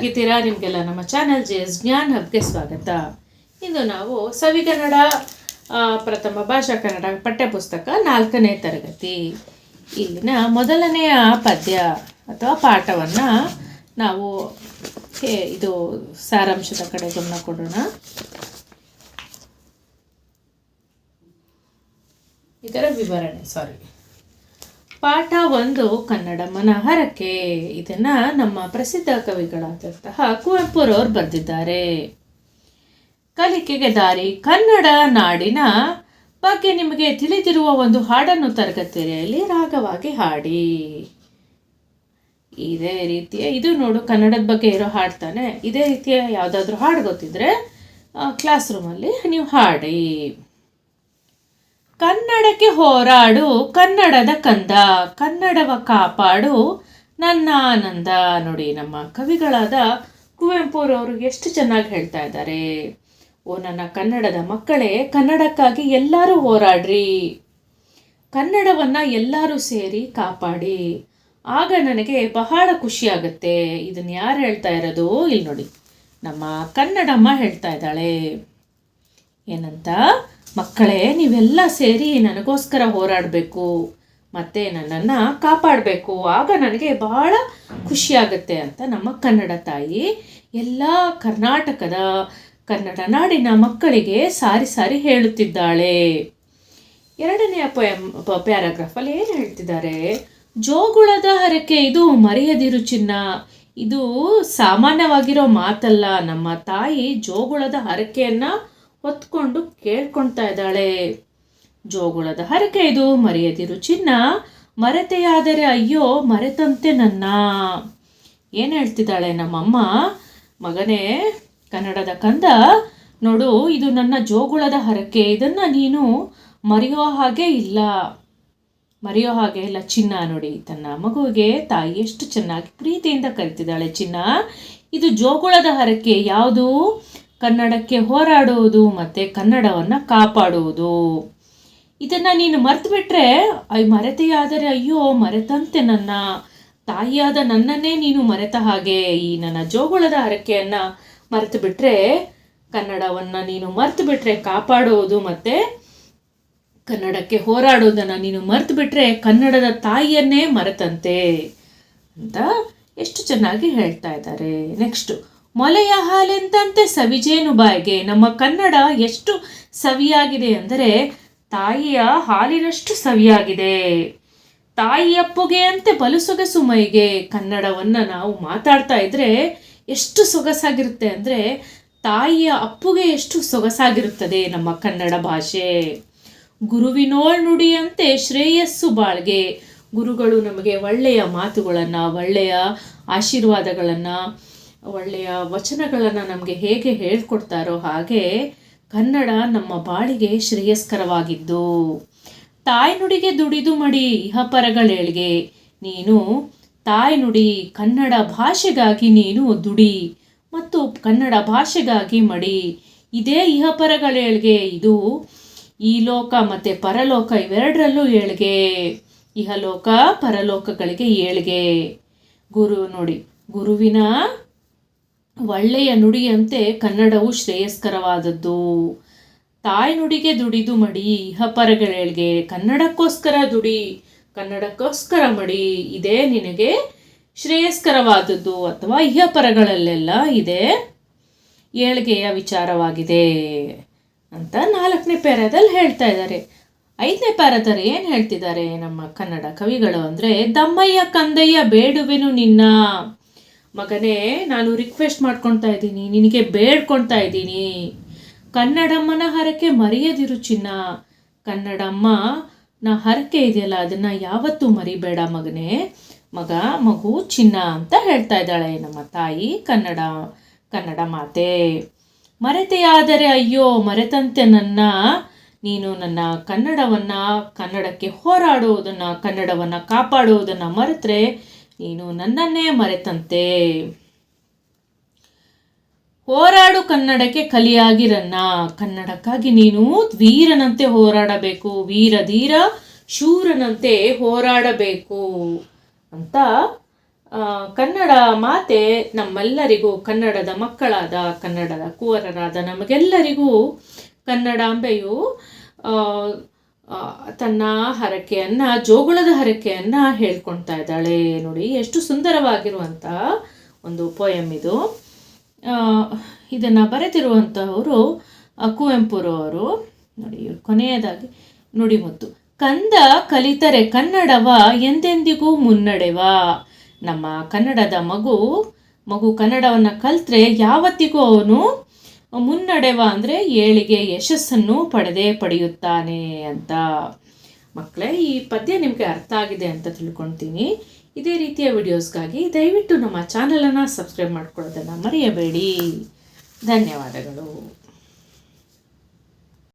ಹೇಗಿದ್ದೀರಾ? ನಿಮಗೆಲ್ಲ ನಮ್ಮ ಚಾನಲ್ ಜೆಎಸ್ ಜ್ಞಾನ್ ಹಬ್ಗೆ ಸ್ವಾಗತ. ಇಂದು ನಾವು ಸವಿಗನ್ನಡ ಪ್ರಥಮ ಭಾಷಾ ಕನ್ನಡ ಪಠ್ಯಪುಸ್ತಕ 4ನೇ ತರಗತಿ ಇಲ್ಲಿನ ಮೊದಲನೆಯ ಪದ್ಯ ಅಥವಾ ಪಾಠವನ್ನು ನಾವು ಇದು ಸಾರಾಂಶದ ಕಡೆ ಗಮನ ಕೊಡೋಣ. ಇದರ ವಿವರಣೆ ಪಾಠ 1 ಕನ್ನಡಮ್ಮನ ಹರಕೆ. ಇದನ್ನ ನಮ್ಮ ಪ್ರಸಿದ್ಧ ಕವಿಗಳಾದಂತಹ ಕುವೆಂಪುರವರು ಬರೆದಿದ್ದಾರೆ. ಕಲಿಕೆಗೆ ದಾರಿ ಕನ್ನಡ ನಾಡಿನ ಬಗ್ಗೆ ನಿಮಗೆ ತಿಳಿದಿರುವ ಒಂದು ಹಾಡನ್ನು ತರಗತಿಯಲ್ಲಿ ರಾಗವಾಗಿ ಹಾಡಿ. ಇದೇ ರೀತಿಯ ಇದು ನೋಡು ಕನ್ನಡದ ಬಗ್ಗೆ ಇರೋ ಹಾಡ್ತಾನೆ. ಇದೇ ರೀತಿಯ ಯಾವುದಾದ್ರೂ ಹಾಡು ಗೊತ್ತಿದ್ರೆ ಕ್ಲಾಸ್ ರೂಮಲ್ಲಿ ನೀವು ಹಾಡಿ. ಕನ್ನಡಕ್ಕೆ ಹೋರಾಡು ಕನ್ನಡದ ಕಂದ, ಕನ್ನಡವ ಕಾಪಾಡು ನನ್ನ ಆನಂದ. ನೋಡಿ, ನಮ್ಮ ಕವಿಗಳಾದ ಕುವೆಂಪುರವರು ಎಷ್ಟು ಚೆನ್ನಾಗಿ ಹೇಳ್ತಾ ಇದ್ದಾರೆ. ಓ ನನ್ನ ಕನ್ನಡದ ಮಕ್ಕಳೇ, ಕನ್ನಡಕ್ಕಾಗಿ ಎಲ್ಲರೂ ಹೋರಾಡ್ರಿ, ಕನ್ನಡವನ್ನು ಎಲ್ಲರೂ ಸೇರಿ ಕಾಪಾಡಿ, ಆಗ ನನಗೆ ಬಹಳ ಖುಷಿಯಾಗುತ್ತೆ. ಇದನ್ನು ಯಾರು ಹೇಳ್ತಾ ಇರೋದು? ಇಲ್ಲಿ ನೋಡಿ, ನಮ್ಮ ಕನ್ನಡಮ್ಮ ಹೇಳ್ತಾ ಇದ್ದಾಳೆ. ಏನಂತ? ಮಕ್ಕಳೇ, ನೀವೆಲ್ಲ ಸೇರಿ ನನಗೋಸ್ಕರ ಹೋರಾಡಬೇಕು ಮತ್ತು ನನ್ನನ್ನು ಕಾಪಾಡಬೇಕು, ಆಗ ನನಗೆ ಬಹಳ ಖುಷಿಯಾಗುತ್ತೆ ಅಂತ ನಮ್ಮ ಕನ್ನಡ ತಾಯಿ ಎಲ್ಲ ಕರ್ನಾಟಕದ ಕನ್ನಡ ನಾಡಿನ ಮಕ್ಕಳಿಗೆ ಸಾರಿ ಸಾರಿ ಹೇಳುತ್ತಿದ್ದಾಳೆ. 2ನೇ ಪ್ಯಾರಾಗ್ರಾಫಲ್ಲಿ ಏನು ಹೇಳ್ತಿದ್ದಾರೆ? ಜೋಗುಳದ ಹರಕೆ ಇದು ಮರೆಯದಿರು ಚಿನ್ನ. ಇದು ಸಾಮಾನ್ಯವಾಗಿರೋ ಮಾತಲ್ಲ. ನಮ್ಮ ತಾಯಿ ಜೋಗುಳದ ಹರಕೆಯನ್ನು ಹೊತ್ಕೊಂಡು ಕೇಳ್ಕೊಳ್ತಾ ಇದ್ದಾಳೆ. ಜೋಗುಳದ ಹರಕೆ ಇದು ಮರೆಯದಿರು ಚಿನ್ನ, ಮರೆತೆಯಾದರೆ ಅಯ್ಯೋ ಮರೆತಂತೆ ನನ್ನ. ಏನು ಹೇಳ್ತಿದ್ದಾಳೆ ನಮ್ಮಮ್ಮ? ಮಗನೇ, ಕನ್ನಡದ ಕಂದ ನೋಡು, ಇದು ನನ್ನ ಜೋಗುಳದ ಹರಕೆ, ಇದನ್ನು ನೀನು ಮರೆಯೋ ಹಾಗೆ ಇಲ್ಲ ಚಿನ್ನ. ನೋಡಿ, ತನ್ನ ಮಗುವಿಗೆ ತಾಯಿ ಎಷ್ಟು ಚೆನ್ನಾಗಿ ಪ್ರೀತಿಯಿಂದ ಕರಿತಿದ್ದಾಳೆ. ಚಿನ್ನ, ಇದು ಜೋಗುಳದ ಹರಕೆ. ಯಾವುದು? ಕನ್ನಡಕ್ಕೆ ಹೋರಾಡುವುದು ಮತ್ತು ಕನ್ನಡವನ್ನು ಕಾಪಾಡುವುದು. ಇದನ್ನು ನೀನು ಮರೆತು ಬಿಟ್ಟರೆ ಮರೆತೆಯಾದರೆ ಅಯ್ಯೋ ಮರೆತಂತೆ ನನ್ನ. ತಾಯಿಯಾದ ನನ್ನನ್ನೇ ನೀನು ಮರೆತ ಹಾಗೆ. ಈ ನನ್ನ ಜೋಗುಳದ ಹರಕೆಯನ್ನು ಮರೆತು ಬಿಟ್ಟರೆ, ಕನ್ನಡವನ್ನು ನೀನು ಮರೆತು ಬಿಟ್ಟರೆ ಕಾಪಾಡುವುದು ಮತ್ತು ಕನ್ನಡಕ್ಕೆ ಹೋರಾಡುವುದನ್ನು ನೀನು ಮರೆತು ಬಿಟ್ಟರೆ ಕನ್ನಡದ ತಾಯಿಯನ್ನೇ ಮರೆತಂತೆ ಅಂತ ಎಷ್ಟು ಚೆನ್ನಾಗಿ ಹೇಳ್ತಾ ಇದ್ದಾರೆ. ನೆಕ್ಸ್ಟು, ಮೊಲೆಯ ಹಾಲೆಂತಂತೆ ಸವಿಜೇನು ಬಾಯಿಗೆ. ನಮ್ಮ ಕನ್ನಡ ಎಷ್ಟು ಸವಿಯಾಗಿದೆ ಅಂದರೆ ತಾಯಿಯ ಹಾಲಿನಷ್ಟು ಸವಿಯಾಗಿದೆ. ತಾಯಿ ಅಪ್ಪುಗೆಯಂತೆ ಬಲು ಸೊಗಸು ಮೈಗೆ. ಕನ್ನಡವನ್ನು ನಾವು ಮಾತಾಡ್ತಾ ಇದ್ರೆ ಎಷ್ಟು ಸೊಗಸಾಗಿರುತ್ತೆ ಅಂದರೆ ತಾಯಿಯ ಅಪ್ಪುಗೆ ಎಷ್ಟು ಸೊಗಸಾಗಿರುತ್ತದೆ ನಮ್ಮ ಕನ್ನಡ ಭಾಷೆ. ಗುರುವಿನೋಳ್ ನುಡಿಯಂತೆ ಶ್ರೇಯಸ್ಸು ಬಾಳ್ಗೆ. ಗುರುಗಳು ನಮಗೆ ಒಳ್ಳೆಯ ಮಾತುಗಳನ್ನು, ಒಳ್ಳೆಯ ಆಶೀರ್ವಾದಗಳನ್ನು, ಒಳ್ಳೆಯ ವಚನಗಳನ್ನು ನಮಗೆ ಹೇಗೆ ಹೇಳ್ಕೊಡ್ತಾರೋ ಹಾಗೆ ಕನ್ನಡ ನಮ್ಮ ಬಾಳಿಗೆ ಶ್ರೇಯಸ್ಕರವಾಗಿದ್ದು. ತಾಯಿ ನುಡಿಗೆ ದುಡಿದು ಮಡಿ ಇಹಪರಗಳೇಳ್ಗೆ. ನೀನು ತಾಯಿ ನುಡಿ ಕನ್ನಡ ಭಾಷೆಗಾಗಿ ನೀನು ದುಡಿ ಮತ್ತು ಕನ್ನಡ ಭಾಷೆಗಾಗಿ ಮಡಿ. ಇದೇ ಇಹಪರಗಳೇಳ್ಗೆ. ಇದು ಈ ಲೋಕ ಮತ್ತು ಪರಲೋಕ ಇವೆರಡರಲ್ಲೂ ಏಳ್ಗೆ. ಇಹಲೋಕ ಪರಲೋಕಗಳಿಗೆ ಏಳ್ಗೆ. ನೋಡಿ, ಗುರುವಿನ ಒಳ್ಳೆಯ ನುಡಿಯಂತೆ ಕನ್ನಡವು ಶ್ರೇಯಸ್ಕರವಾದದ್ದು. ತಾಯಿ ನುಡಿಗೆ ದುಡಿದು ಮಡಿ ಇಹಪರಗಳೇಳ್ಗೆ. ಕನ್ನಡಕ್ಕೋಸ್ಕರ ದುಡಿ, ಕನ್ನಡಕ್ಕೋಸ್ಕರ ಮಡಿ, ಇದೇ ನಿನಗೆ ಶ್ರೇಯಸ್ಕರವಾದದ್ದು ಅಥವಾ ಇಹಪರಗಳಲ್ಲೆಲ್ಲ ಇದೇ ಏಳ್ಗೆಯ ವಿಚಾರವಾಗಿದೆ ಅಂತ 4ನೇ ಪ್ಯಾರಾದಲ್ಲಿ ಹೇಳ್ತಾ ಇದ್ದಾರೆ. 5ನೇ ಪ್ಯಾರಾದಲ್ಲಿ ಏನು ಹೇಳ್ತಿದ್ದಾರೆ ನಮ್ಮ ಕನ್ನಡ ಕವಿಗಳು ಅಂದರೆ, ದಮ್ಮಯ್ಯ ಕಂದಯ್ಯ ಬೇಡುವೆನು ನಿನ್ನ. ಮಗನೇ, ನಾನು ರಿಕ್ವೆಸ್ಟ್ ಮಾಡ್ಕೊಳ್ತಾ ಇದ್ದೀನಿ, ನಿನಗೆ ಬೇಡ್ಕೊಳ್ತಾ ಇದ್ದೀನಿ, ಕನ್ನಡಮ್ಮನ ಹರಕೆ ಮರೆಯದಿರು ಚಿನ್ನ. ಕನ್ನಡಮ್ಮನ ಹರಕೆ ಇದೆಯಲ್ಲ, ಅದನ್ನು ಯಾವತ್ತೂ ಮರಿಬೇಡ ಮಗನೇ. ಮಗು ಚಿನ್ನ ಅಂತ ಹೇಳ್ತಾ ಇದ್ದಾಳೆ ನಮ್ಮ ತಾಯಿ ಕನ್ನಡ ಮಾತೆ. ಮರೆತೆಯಾದರೆ ಅಯ್ಯೋ ಮರೆತಂತೆ ನನ್ನ. ನೀನು ನನ್ನ ಕನ್ನಡಕ್ಕೆ ಹೋರಾಡುವುದನ್ನು, ಕನ್ನಡವನ್ನು ಕಾಪಾಡುವುದನ್ನು ಮರೆತರೆ ನೀನು ನನ್ನನ್ನೇ ಮರೆತಂತೆ. ಹೋರಾಡು ಕನ್ನಡಕ್ಕೆ ಕಲಿಯಾಗಿರನ್ನ. ಕನ್ನಡಕ್ಕಾಗಿ ನೀನು ವೀರನಂತೆ ಹೋರಾಡಬೇಕು, ವೀರ ಧೀರ ಶೂರನಂತೆ ಹೋರಾಡಬೇಕು ಅಂತ ಕನ್ನಡ ಮಾತೆ ನಮ್ಮೆಲ್ಲರಿಗೂ, ಕನ್ನಡದ ಮಕ್ಕಳಾದ, ಕನ್ನಡದ ಕುವರರಾದ ನಮಗೆಲ್ಲರಿಗೂ ಕನ್ನಡಾಂಬೆಯು ತನ್ನ ಹರಕೆಯನ್ನು, ಜೋಗುಳದ ಹರಕೆಯನ್ನು ಹೇಳ್ಕೊಳ್ತಾ ಇದ್ದಾಳೆ. ನೋಡಿ ಎಷ್ಟು ಸುಂದರವಾಗಿರುವಂಥ ಒಂದು ಪೋಯಮ್ ಇದು. ಇದನ್ನು ಬರೆದಿರುವಂಥವರು ಕುವೆಂಪುರವರು. ನೋಡಿ ಕೊನೆಯದಾಗಿ ನುಡಿಮುತ್ತು: ಕಂದ ಕಲಿತರೆ ಕನ್ನಡವ ಎಂದೆಂದಿಗೂ ಮುನ್ನಡೆವ. ನಮ್ಮ ಕನ್ನಡದ ಮಗು ಕನ್ನಡವನ್ನು ಕಲಿತ್ರೆ ಯಾವತ್ತಿಗೂ ಅವನು ಮುನ್ನಡೆವ ಅಂದರೆ ಏಳಿಗೆ, ಯಶಸ್ಸನ್ನು ಪಡೆಯುತ್ತಾನೆ ಅಂತ. ಮಕ್ಕಳೇ, ಈ ಪದ್ಯ ನಿಮಗೆ ಅರ್ಥ ಆಗಿದೆ ಅಂತ ತಿಳ್ಕೊಳ್ತೀನಿ. ಇದೇ ರೀತಿಯ ವಿಡಿಯೋಸ್ಗಾಗಿ ದಯವಿಟ್ಟು ನಮ್ಮ ಚಾನಲನ್ನು ಸಬ್ಸ್ಕ್ರೈಬ್ ಮಾಡ್ಕೊಳ್ಳೋದನ್ನು ಮರೆಯಬೇಡಿ. ಧನ್ಯವಾದಗಳು.